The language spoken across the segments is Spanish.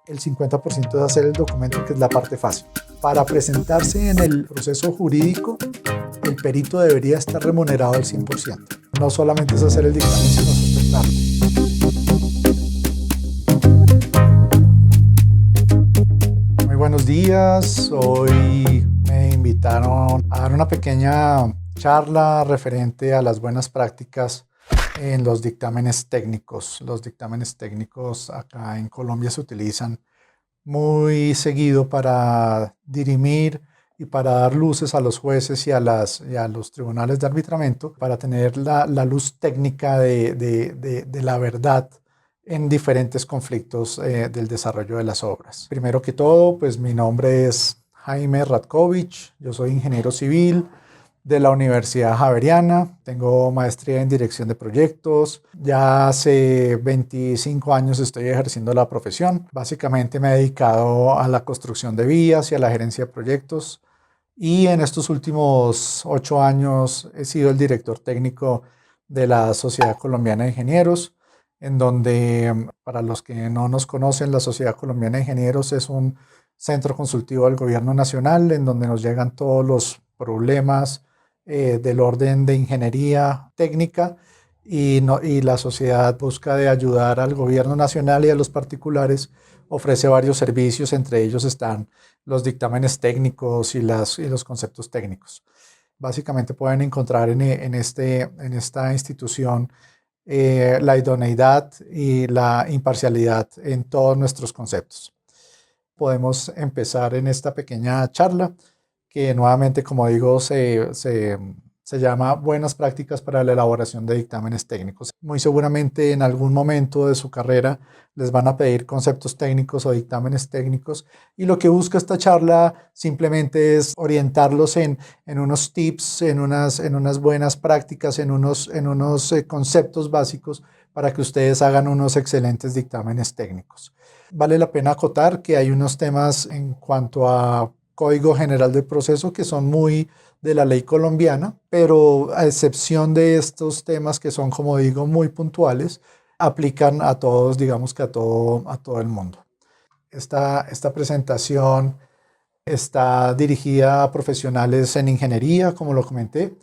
el 50% es hacer el documento, que es la parte fácil. Para presentarse en el proceso jurídico, el perito debería estar remunerado al 100%. No solamente es hacer el dictamen, sino sustentarlo. Muy buenos días. Hoy me invitaron a dar una pequeña charla referente a las buenas prácticas en los dictámenes técnicos. Los dictámenes técnicos acá en Colombia se utilizan muy seguido para dirimir y para dar luces a los jueces y a los tribunales de arbitramiento, para tener la luz técnica de la verdad en diferentes conflictos del desarrollo de las obras. Primero que todo, pues mi nombre es Jaime Ratkovich, yo soy ingeniero civil de la Universidad Javeriana, tengo maestría en dirección de proyectos, ya hace 25 años estoy ejerciendo la profesión. Básicamente me he dedicado a la construcción de vías y a la gerencia de proyectos, y en estos últimos 8 años he sido el director técnico de la Sociedad Colombiana de Ingenieros, en donde, para los que no nos conocen, la Sociedad Colombiana de Ingenieros es un centro consultivo del gobierno nacional en donde nos llegan todos los problemas del orden de ingeniería técnica, y la sociedad busca de ayudar al gobierno nacional y a los particulares. Ofrece varios servicios, entre ellos están los dictámenes técnicos y los conceptos técnicos. Básicamente pueden encontrar en esta institución la idoneidad y la imparcialidad en todos nuestros conceptos. Podemos empezar en esta pequeña charla, que nuevamente, como digo, se llama Buenas prácticas para la elaboración de dictámenes técnicos. Muy seguramente en algún momento de su carrera les van a pedir conceptos técnicos o dictámenes técnicos, y lo que busca esta charla simplemente es orientarlos en unos tips, en unas buenas prácticas, en unos conceptos básicos para que ustedes hagan unos excelentes dictámenes técnicos. Vale la pena acotar que hay unos temas en cuanto a Código General del Proceso que son muy de la ley colombiana, pero a excepción de estos temas que son, como digo, muy puntuales, aplican a todos, digamos que a todo el mundo. Esta presentación está dirigida a profesionales en ingeniería, como lo comenté,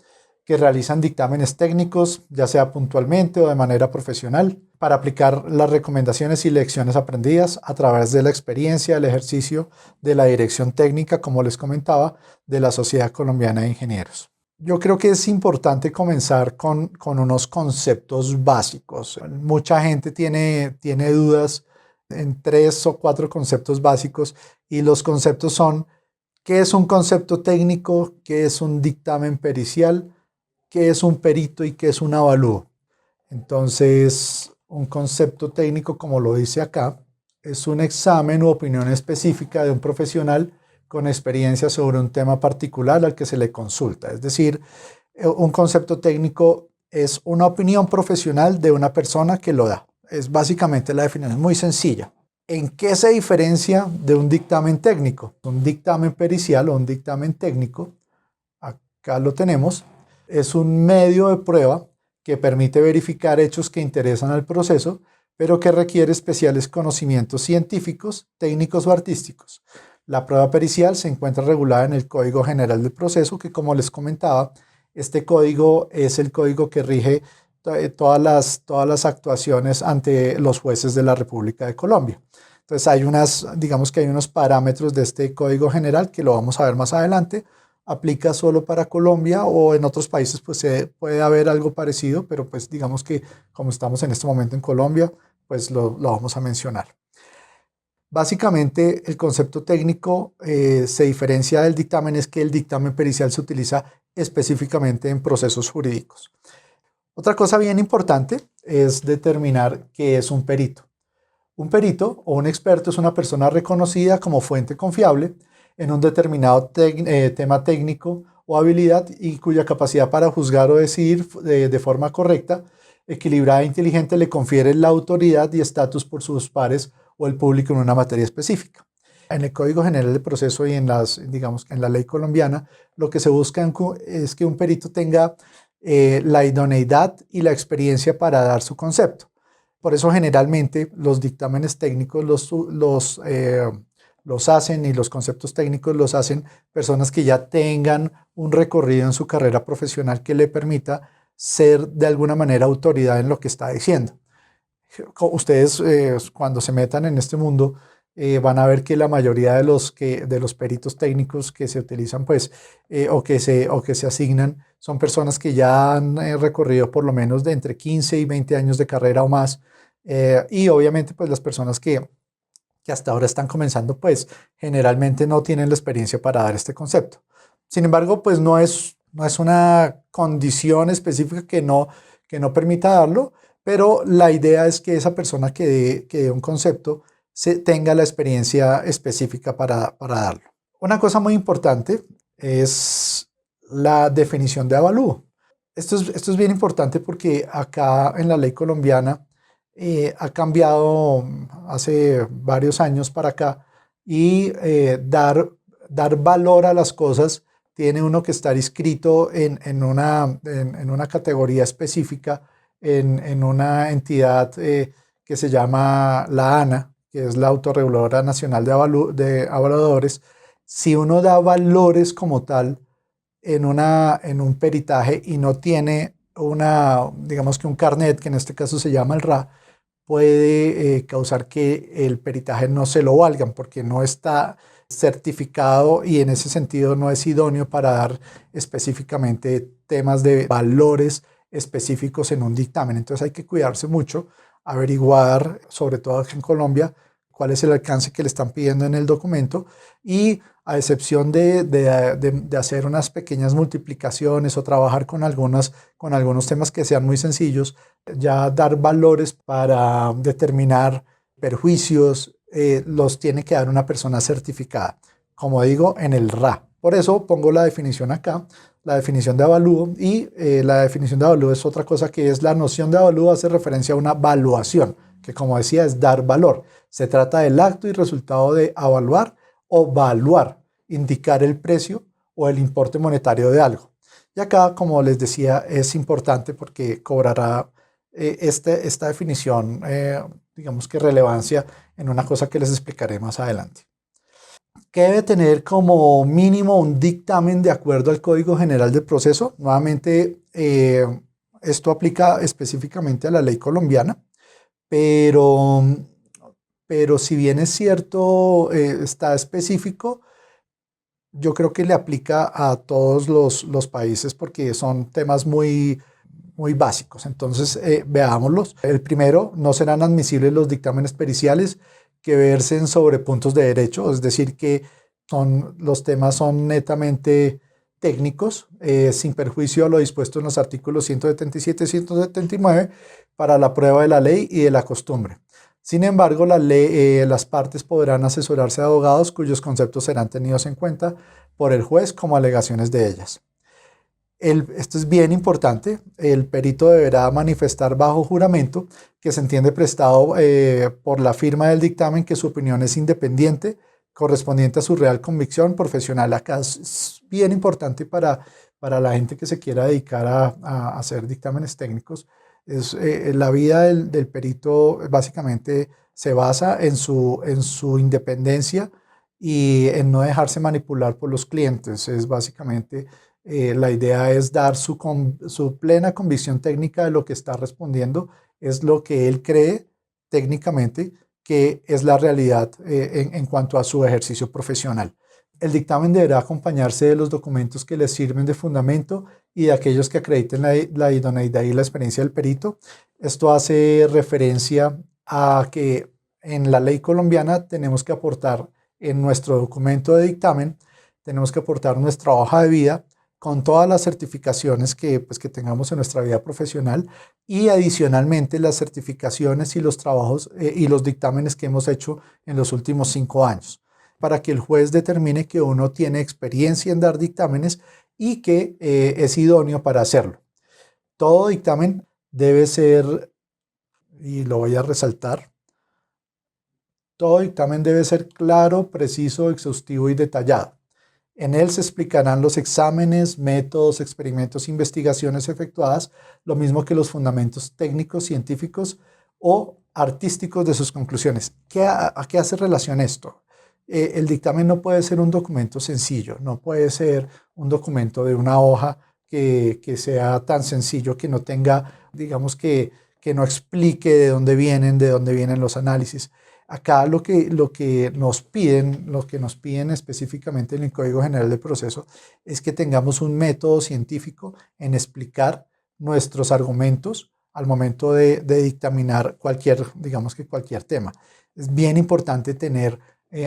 que realizan dictámenes técnicos, ya sea puntualmente o de manera profesional, para aplicar las recomendaciones y lecciones aprendidas a través de la experiencia, el ejercicio de la dirección técnica, como les comentaba, de la Sociedad Colombiana de Ingenieros. Yo creo que es importante comenzar con unos conceptos básicos. Mucha gente tiene dudas en 3 o 4 conceptos básicos, y los conceptos son: ¿qué es un concepto técnico? ¿Qué es un dictamen pericial? ¿Qué es un perito y qué es un avalúo? Entonces, un concepto técnico, como lo dice acá, es un examen u opinión específica de un profesional con experiencia sobre un tema particular al que se le consulta. Es decir, un concepto técnico es una opinión profesional de una persona que lo da. Es básicamente la definición, muy sencilla. ¿En qué se diferencia de un dictamen técnico? Un dictamen pericial o un dictamen técnico, acá lo tenemos, es un medio de prueba que permite verificar hechos que interesan al proceso, pero que requiere especiales conocimientos científicos, técnicos o artísticos. La prueba pericial se encuentra regulada en el Código General del Proceso, que, como les comentaba, este código es el código que rige todas las actuaciones ante los jueces de la República de Colombia. Entonces digamos que hay unos parámetros de este Código General que lo vamos a ver más adelante. Aplica solo para Colombia, o en otros países pues puede haber algo parecido, pero pues digamos que como estamos en este momento en Colombia, pues lo vamos a mencionar. Básicamente, el concepto técnico se diferencia del dictamen, es que el dictamen pericial se utiliza específicamente en procesos jurídicos. Otra cosa bien importante es determinar qué es un perito. Un perito o un experto es una persona reconocida como fuente confiable en un determinado tema técnico o habilidad, y cuya capacidad para juzgar o decidir de forma correcta, equilibrada e inteligente le confiere la autoridad y estatus por sus pares o el público en una materia específica. En el Código General de Proceso y en la ley colombiana, lo que se busca es que un perito tenga la idoneidad y la experiencia para dar su concepto. Por eso generalmente los dictámenes técnicos los hacen y los conceptos técnicos los hacen personas que ya tengan un recorrido en su carrera profesional que le permita ser de alguna manera autoridad en lo que está diciendo. Ustedes cuando se metan en este mundo van a ver que la mayoría de los peritos técnicos que se utilizan pues o que se asignan son personas que ya han recorrido por lo menos de entre 15 y 20 años de carrera o más y obviamente pues las personas que hasta ahora están comenzando pues generalmente no tienen la experiencia para dar este concepto. Sin embargo pues no es una condición específica que no permita darlo, pero la idea es que esa persona que dé un concepto tenga la experiencia específica para darlo. Una cosa muy importante es la definición de avalúo. Esto es bien importante porque acá en la ley colombiana ha cambiado hace varios años para acá y dar valor a las cosas tiene uno que estar inscrito en una categoría específica, en una entidad que se llama la ANA, que es la Autorreguladora Nacional de Evaluadores. Si uno da valores como tal en un peritaje y no tiene digamos que un carnet, que en este caso se llama el RA, puede causar que el peritaje no se lo valgan porque no está certificado y en ese sentido no es idóneo para dar específicamente temas de valores específicos en un dictamen. Entonces hay que cuidarse mucho, averiguar, sobre todo aquí en Colombia, cuál es el alcance que le están pidiendo en el documento y a excepción de hacer unas pequeñas multiplicaciones o trabajar con algunos temas que sean muy sencillos, ya dar valores para determinar perjuicios los tiene que dar una persona certificada, como digo, en el RA. Por eso pongo la definición acá, la definición de avalúo y la definición de avalúo es otra cosa que es la noción de avalúo, hace referencia a una valuación, que como decía es dar valor. Se trata del acto y resultado de evaluar o valuar, indicar el precio o el importe monetario de algo. Y acá, como les decía, es importante porque cobrará esta definición, digamos que relevancia en una cosa que les explicaré más adelante. ¿Qué debe tener como mínimo un dictamen de acuerdo al Código General del Proceso? Nuevamente, esto aplica específicamente a la ley colombiana, pero, pero si bien es cierto, está específico, yo creo que le aplica a todos los países porque son temas muy básicos. Entonces, veámoslos. El primero, no serán admisibles los dictámenes periciales que versen sobre puntos de derecho, es decir, que los temas son netamente técnicos, sin perjuicio a lo dispuesto en los artículos 177 y 179 para la prueba de la ley y de la costumbre. Sin embargo, las partes podrán asesorarse de abogados cuyos conceptos serán tenidos en cuenta por el juez como alegaciones de ellas. Esto es bien importante, el perito deberá manifestar bajo juramento que se entiende prestado por la firma del dictamen que su opinión es independiente, correspondiente a su real convicción profesional. Acá es bien importante para la gente que se quiera dedicar a hacer dictámenes técnicos. La vida del perito básicamente se basa en su independencia y en no dejarse manipular por los clientes. Es básicamente la idea es dar su plena convicción técnica de lo que está respondiendo, es lo que él cree técnicamente que es la realidad en cuanto a su ejercicio profesional. El dictamen deberá acompañarse de los documentos que le sirven de fundamento y de aquellos que acrediten la idoneidad y la experiencia del perito. Esto hace referencia a que en la ley colombiana tenemos que aportar en nuestro documento de dictamen, tenemos que aportar nuestra hoja de vida con todas las certificaciones que tengamos en nuestra vida profesional y adicionalmente las certificaciones y los trabajos y los dictámenes que hemos hecho en los últimos 5 años, para que el juez determine que uno tiene experiencia en dar dictámenes y que es idóneo para hacerlo. Todo dictamen debe ser, y lo voy a resaltar, todo dictamen debe ser claro, preciso, exhaustivo y detallado. En él se explicarán los exámenes, métodos, experimentos e investigaciones efectuadas, lo mismo que los fundamentos técnicos, científicos o artísticos de sus conclusiones. ¿A qué hace relación esto? El dictamen no puede ser un documento sencillo, no puede ser un documento de una hoja que sea tan sencillo, que no tenga, digamos que no explique de dónde vienen los análisis. Acá lo que nos piden específicamente en el Código General del Proceso es que tengamos un método científico en explicar nuestros argumentos al momento de dictaminar digamos que cualquier tema. Es bien importante tener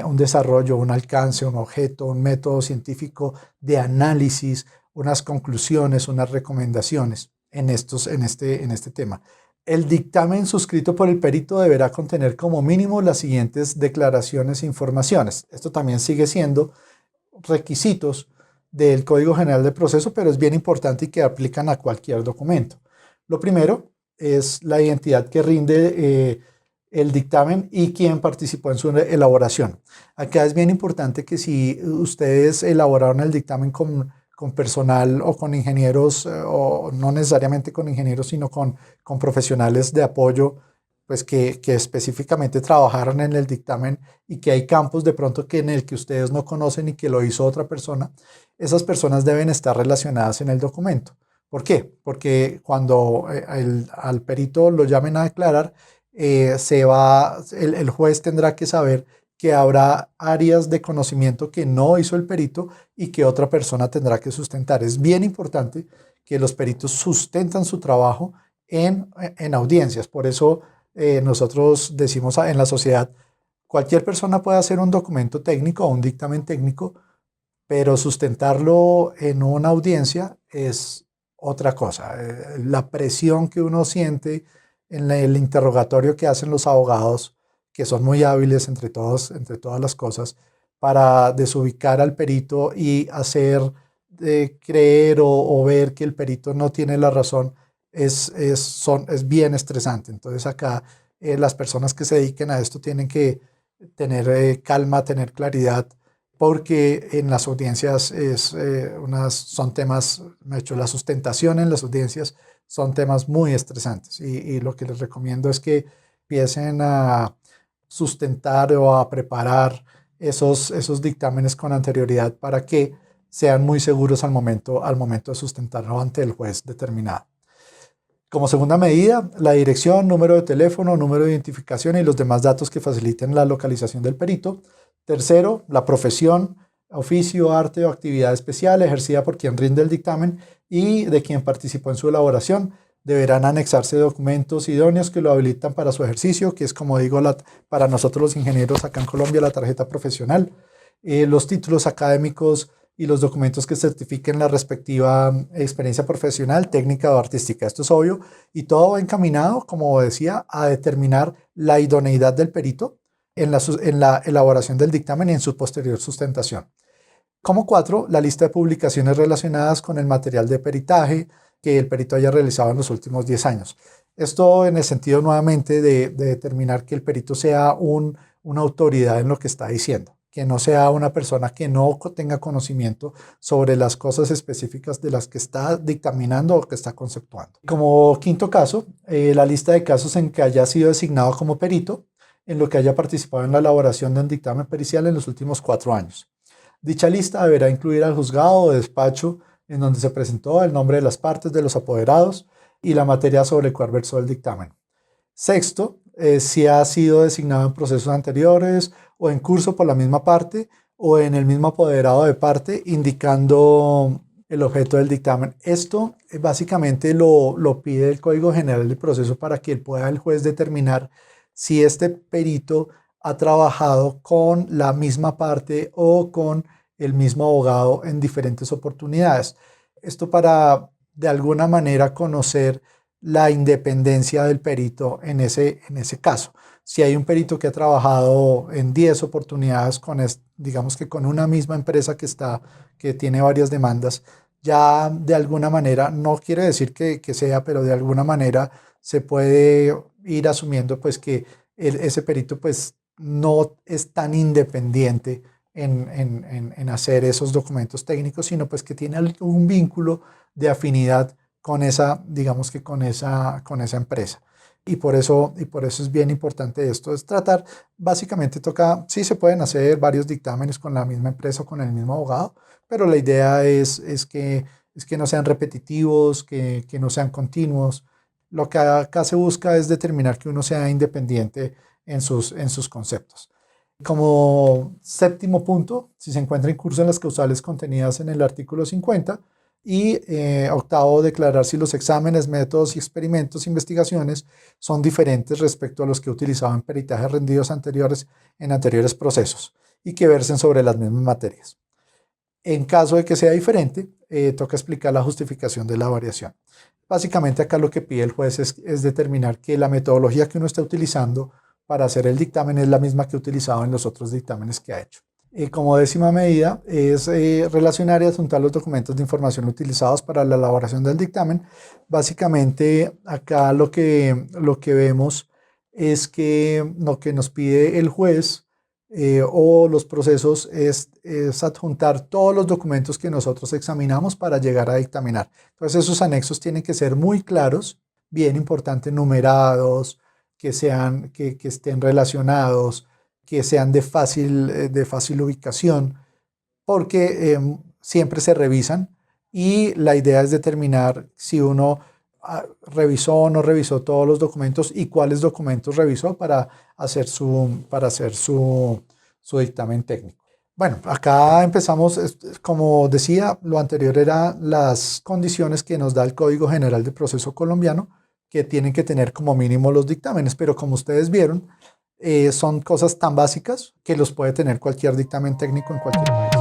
un desarrollo, un alcance, un objeto, un método científico de análisis, unas conclusiones, unas recomendaciones en este tema. El dictamen suscrito por el perito deberá contener como mínimo las siguientes declaraciones e informaciones. Esto también sigue siendo requisitos del Código General de Proceso, pero es bien importante y que aplican a cualquier documento. Lo primero es la identidad que rinde el dictamen y quién participó en su elaboración. Acá es bien importante que si ustedes elaboraron el dictamen con personal o con ingenieros, o no necesariamente con ingenieros, sino con profesionales de apoyo, pues que específicamente trabajaron en el dictamen y que hay campos de pronto en el que ustedes no conocen y que lo hizo otra persona, esas personas deben estar relacionadas en el documento. ¿Por qué? Porque cuando al perito lo llamen a declarar, el juez tendrá que saber que habrá áreas de conocimiento que no hizo el perito y que otra persona tendrá que sustentar. Es bien importante que los peritos sustentan su trabajo en audiencias. Por eso nosotros decimos en la sociedad, cualquier persona puede hacer un documento técnico o un dictamen técnico, pero sustentarlo en una audiencia es otra cosa. La presión que uno siente en el interrogatorio que hacen los abogados, que son muy hábiles entre todas las cosas, para desubicar al perito y hacer creer o ver que el perito no tiene la razón, es bien estresante. Entonces acá las personas que se dediquen a esto tienen que tener calma, tener claridad, porque en las audiencias son temas, de hecho la sustentación en las audiencias son temas muy estresantes y lo que les recomiendo es que empiecen a sustentar o a preparar esos dictámenes con anterioridad para que sean muy seguros al momento de sustentarlo ante el juez determinado. Como segunda medida, la dirección, número de teléfono, número de identificación y los demás datos que faciliten la localización del perito. Tercero, la profesión, oficio, arte o actividad especial ejercida por quien rinde el dictamen y de quien participó en su elaboración. Deberán anexarse documentos idóneos que lo habilitan para su ejercicio, que es, como digo, para nosotros los ingenieros acá en Colombia, la tarjeta profesional, los títulos académicos y los documentos que certifiquen la respectiva experiencia profesional, técnica o artística. Esto es obvio y todo va encaminado, como decía, a determinar la idoneidad del perito en la elaboración del dictamen y en su posterior sustentación. Como 4, la lista de publicaciones relacionadas con el material de peritaje que el perito haya realizado en los últimos 10 años. Esto en el sentido nuevamente de determinar que el perito sea una autoridad en lo que está diciendo, que no sea una persona que no tenga conocimiento sobre las cosas específicas de las que está dictaminando o que está conceptuando. Como quinto caso, la lista de casos en que haya sido designado como perito, en lo que haya participado en la elaboración de un dictamen pericial en los últimos 4 años. Dicha lista deberá incluir al juzgado o despacho en donde se presentó, el nombre de las partes, de los apoderados y la materia sobre el cual versó el dictamen. Sexto, si ha sido designado en procesos anteriores o en curso por la misma parte o en el mismo apoderado de parte, indicando el objeto del dictamen. Esto básicamente lo pide el Código General del Proceso para que pueda el juez determinar si este perito ha trabajado con la misma parte o con el mismo abogado en diferentes oportunidades. Esto para de alguna manera conocer la independencia del perito en ese caso. Si hay un perito que ha trabajado en 10 oportunidades digamos que con una misma empresa que tiene varias demandas, ya de alguna manera, no quiere decir que sea, pero de alguna manera se puede ir asumiendo pues que ese perito pues no es tan independiente en hacer esos documentos técnicos, sino pues que tiene algún vínculo de afinidad con esa, digamos que con esa empresa. y por eso es bien importante esto, es tratar, básicamente toca, sí se pueden hacer varios dictámenes con la misma empresa o con el mismo abogado, pero la idea es que no sean repetitivos, que no sean continuos. Lo que acá se busca es determinar que uno sea independiente en sus conceptos. Como séptimo punto, si se encuentra incurso en las causales contenidas en el artículo 50, y octavo, declarar si los exámenes, métodos y experimentos, investigaciones son diferentes respecto a los que utilizaban peritajes rendidos anteriores en anteriores procesos y que versen sobre las mismas materias. En caso de que sea diferente, toca explicar la justificación de la variación. Básicamente acá lo que pide el juez es determinar que la metodología que uno está utilizando para hacer el dictamen es la misma que ha utilizado en los otros dictámenes que ha hecho. Como décima medida es relacionar y adjuntar los documentos de información utilizados para la elaboración del dictamen. Básicamente acá lo que vemos es que lo que nos pide el juez o los procesos es adjuntar todos los documentos que nosotros examinamos para llegar a dictaminar. Entonces esos anexos tienen que ser muy claros, bien importante, numerados, que estén relacionados, que sean de fácil ubicación, porque siempre se revisan y la idea es determinar si uno revisó o no revisó todos los documentos y cuáles documentos revisó para hacer su dictamen técnico. Bueno, acá empezamos, como decía, lo anterior eran las condiciones que nos da el Código General de Proceso Colombiano, que tienen que tener como mínimo los dictámenes, pero como ustedes vieron, son cosas tan básicas que los puede tener cualquier dictamen técnico en cualquier país.